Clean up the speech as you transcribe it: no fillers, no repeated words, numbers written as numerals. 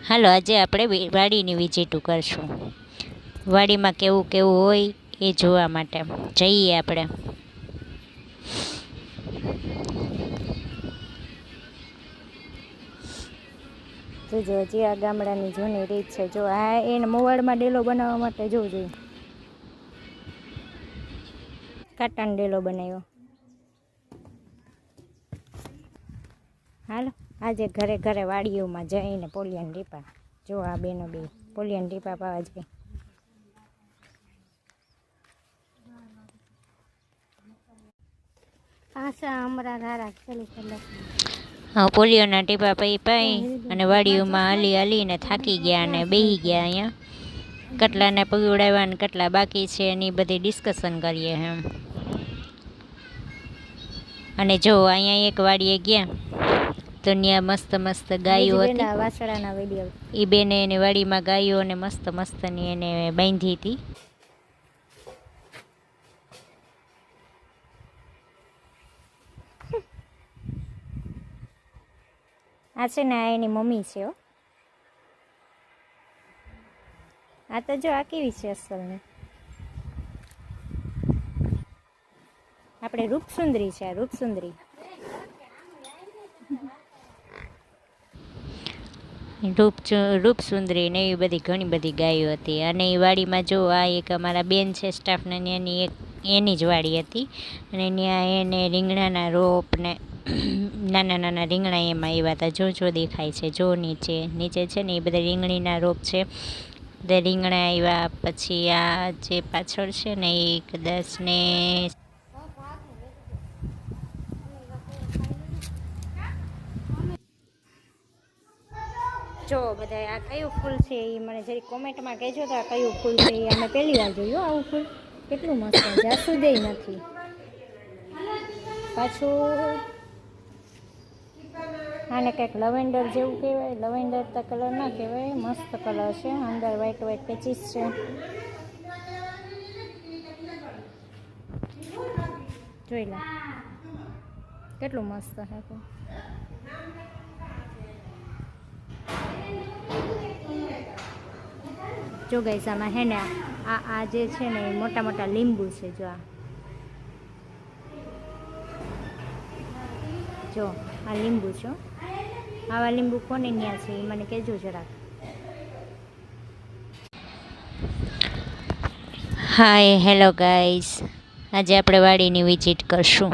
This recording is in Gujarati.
હાલો આજે આપણે વાડીની વિઝિટ કરશું. વાડીમાં કેવું કેવું હોય એ જોવા માટે જઈએ આપણે. જોજો હજી આ ગામડાની જૂની રીત છે. જો આ એને મોવાડમાં ડેલો બનાવવા માટે જોવું જોઈએ. કાંટાનો ડેલો બનાવ્યો. હાલો આજે ઘરે ઘરે વાડીઓમાં જઈને પોલિયન ટીપા. જો આ બેનો બે પોલિયન ટીપા પાવા જાય. હા, પોલિયોના ટીપા પાઈ અને વાડીઓમાં હાલીને થાકી ગયા અને બેસી ગયા. અહીંયા કેટલાને પગવડાવ્યા ને કેટલા બાકી છે એની બધી ડિસ્કશન કરીએ એમ. અને જો અહીંયા એક વાડીએ ગયા તો ત્યાં મસ્ત મસ્ત ગાયો હતી. વાસળાના વિડીયો એ બેને એની વાડીમાં ગાયો અને મસ્ત મસ્તની એને બાંધી હતી. આ છે ને આ એની મમ્મી છે. આ તો જો આ કેવી છે અસલની. આપણે રૂપસુંદરી છે. આ રૂપસુંદરી રૂપસુંદરી ને એવી બધી ઘણી બધી ગાયો હતી. અને એ વાડીમાં જો આ એક અમારા બેન છે સ્ટાફના, એની જ વાડી હતી. અને ત્યાં એને રીંગણાના રોપ ને નાના નાના રીંગણા એમાં આવ્યા હતા. જો દેખાય છે. જો નીચે છે ને એ બધા રીંગણીના રોપ છે. બધા રીંગણા આવ્યા. પછી આ જે પાછળ છે ને એ કદાચ ને જો બધા આ કયું ફૂલ છે એ મને જરી કોમેન્ટમાં કહેજો તો આ કયું ફૂલ છે એ અમે પહેલી વાર જોયું. આવું ફૂલ કેટલું મસ્ત. જાસૂદે નથી પાછું. આને કંઈક લવેન્ડર જેવું કહેવાય. લવેન્ડર તો કલર ના કહેવાય. મસ્ત કલર છે. અંદર વ્હાઈટ વ્હાઈટ પેચીસ છે. જોઈ લો કેટલું મસ્ત છે. જો ગાઈસ આમાં હે ને આ જે છે ને એ મોટા મોટા લીંબુ છે. જો આ લીંબુ છે. આવા લીંબુ કોને ન્યા છે એ મને કહેજો જરાક. હાય હેલો ગાઈસ, આજે આપણે વાડીની વિઝિટ કરશું.